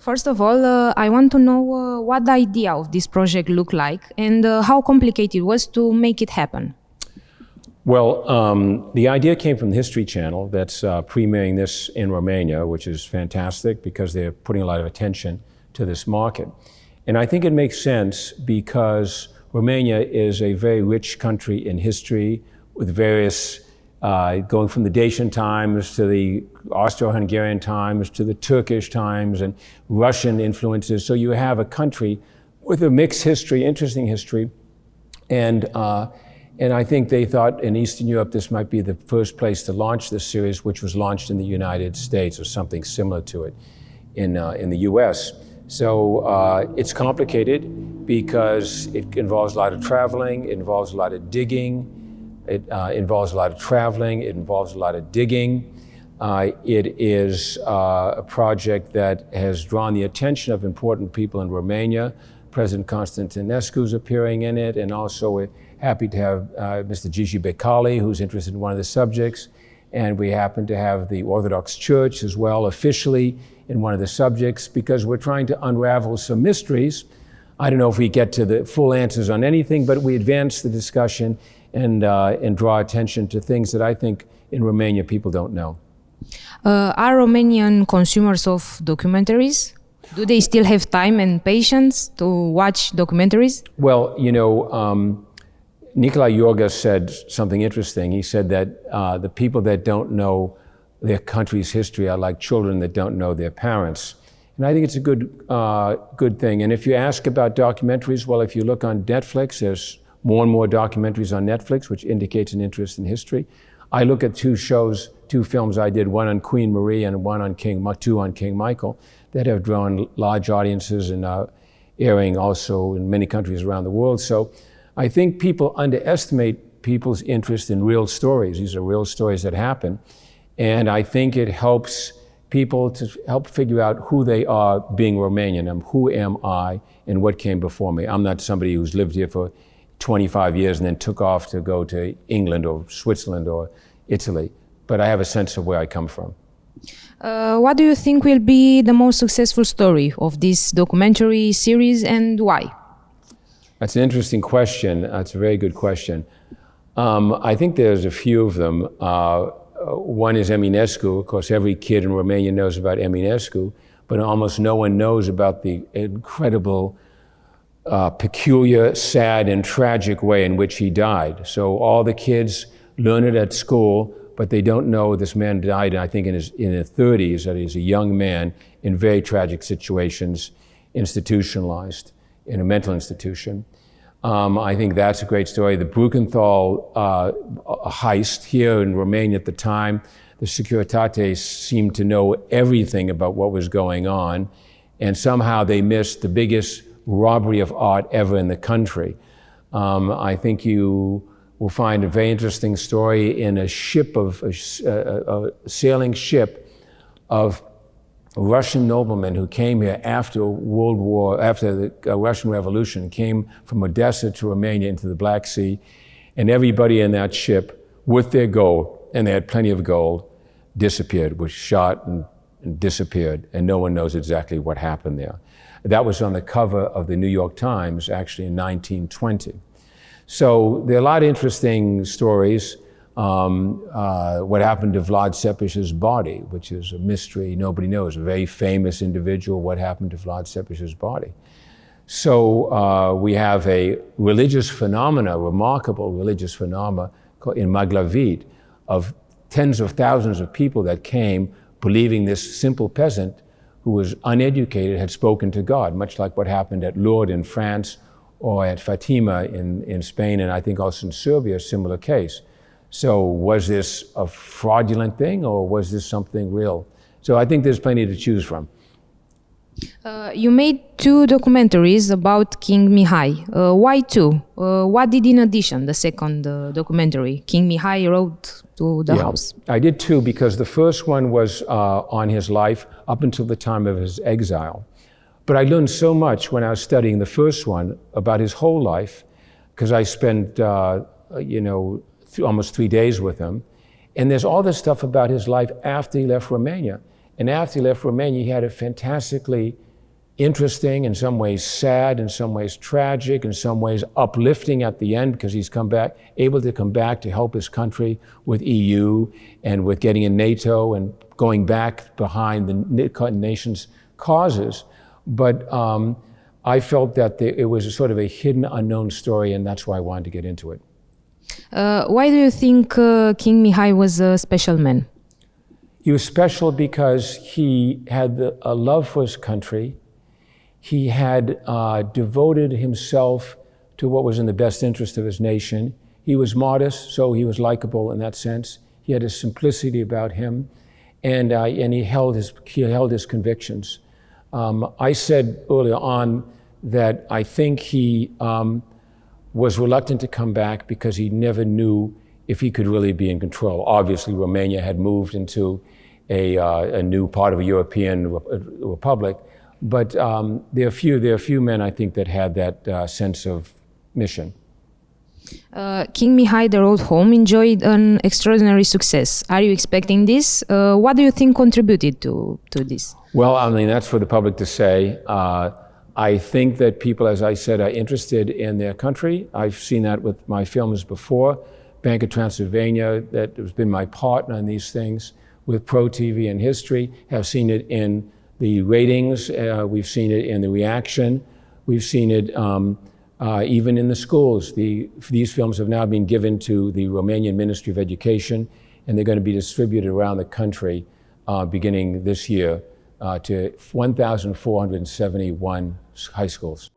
First of all, I want to know what the idea of this project looked like and how complicated it was to make it happen. Well, the idea came from the History Channel that's premiering this in Romania, which is fantastic because they're putting a lot of attention to this market. And I think it makes sense because Romania is a very rich country in history with various, going from the Dacian times to the Austro-Hungarian times to the Turkish times and Russian influences. So you have a country with a mixed history, interesting history. And I think they thought in Eastern Europe this might be the first place to launch this series, which was launched in the United States or something similar to it in the US. So it's complicated because it involves a lot of traveling, it involves a lot of digging, it involves a lot of traveling, it involves a lot of digging. It is a project that has drawn the attention of important people in Romania. President Constantinescu is appearing in it, and also we're happy to have Mr. Gigi Becali, who's interested in one of the subjects. And we happen to have the Orthodox Church as well, officially in one of the subjects, because we're trying to unravel some mysteries. I don't know if we get to the full answers on anything, but we advance the discussion and draw attention to things that I think in Romania people don't know. Are Romanian consumers of documentaries? Do they still have time and patience to watch documentaries? Well, you know, Nicolae Iorga said something interesting. He said that the people that don't know their country's history are like children that don't know their parents. And I think it's a good thing. And if you ask about documentaries, well, if you look on Netflix, there's more and more documentaries on Netflix, which indicates an interest in history. I look at two films I did, one on Queen Marie and two on King Michael, that have drawn large audiences and are airing also in many countries around the world. So I think people underestimate people's interest in real stories. These are real stories that happen. And I think it helps people to help figure out who they are being Romanian. Who am I and what came before me? I'm not somebody who's lived here for 25 years and then took off to go to England or Switzerland or Italy. But I have a sense of where I come from. What do you think will be the most successful story of this documentary series and why? That's an interesting question. That's a very good question. I think there's a few of them. One is Eminescu. Of course, every kid in Romania knows about Eminescu, but almost no one knows about the incredible, peculiar, sad, and tragic way in which he died. So all the kids learn it at school, but they don't know this man died, I think, in his 30s, that he's a young man in very tragic situations, institutionalized in a mental institution. I think that's a great story. The Brukenthal heist here in Romania at the time, the Securitate seemed to know everything about what was going on, and somehow they missed the biggest robbery of art ever in the country. I think you will find a very interesting story in a sailing ship of Russian noblemen who came here after the Russian Revolution, came from Odessa to Romania into the Black Sea, and everybody in that ship with their gold, and they had plenty of gold, disappeared, was shot and disappeared, and no one knows exactly what happened there. That was on the cover of the New York Times, actually in 1920. So there are a lot of interesting stories. What happened to Vlad Țepeș's body, which is a mystery nobody knows, a very famous individual, what happened to Vlad Țepeș's body. So we have a religious phenomena, remarkable religious phenomena in Maglavit of tens of thousands of people that came believing this simple peasant who was uneducated had spoken to God, much like what happened at Lourdes in France or at Fatima in Spain, and I think also in Serbia, a similar case. So was this a fraudulent thing or was this something real? So I think there's plenty to choose from. You made two documentaries about King Mii. Why two? What did in addition the second documentary, King Mii Road to the House? I did two because the first one was on his life up until the time of his exile. But I learned so much when I was studying the first one about his whole life, because I spent, almost 3 days with him. And there's all this stuff about his life after he left Romania. And after he left Romania, he had a fantastically interesting, in some ways sad, in some ways tragic, in some ways uplifting at the end because he's able to come back to help his country with EU and with getting in NATO and going back behind the nation's causes. But I felt that it was a sort of a hidden, unknown story, and that's why I wanted to get into it. Why do you think King Mihai was a special man? He was special because he had a love for his country. He had devoted himself to what was in the best interest of his nation. He was modest, so he was likable in that sense. He had a simplicity about him, and he held his convictions. I said earlier on that I think he was reluctant to come back because he never knew if he could really be in control. Obviously, Romania had moved into a new part of a European republic, but there are a few men I think that had that sense of mission. King Mihai, the road home, enjoyed an extraordinary success. Are you expecting this? What do you think contributed to this? Well, I mean, that's for the public to say. I think that people, as I said, are interested in their country. I've seen that with my films before. Bank of Transylvania, that has been my partner in these things, with Pro TV and History, have seen it in the ratings. We've seen it in the reaction. We've seen it even in the schools. These films have now been given to the Romanian Ministry of Education, and they're going to be distributed around the country beginning this year to 1,471 high schools.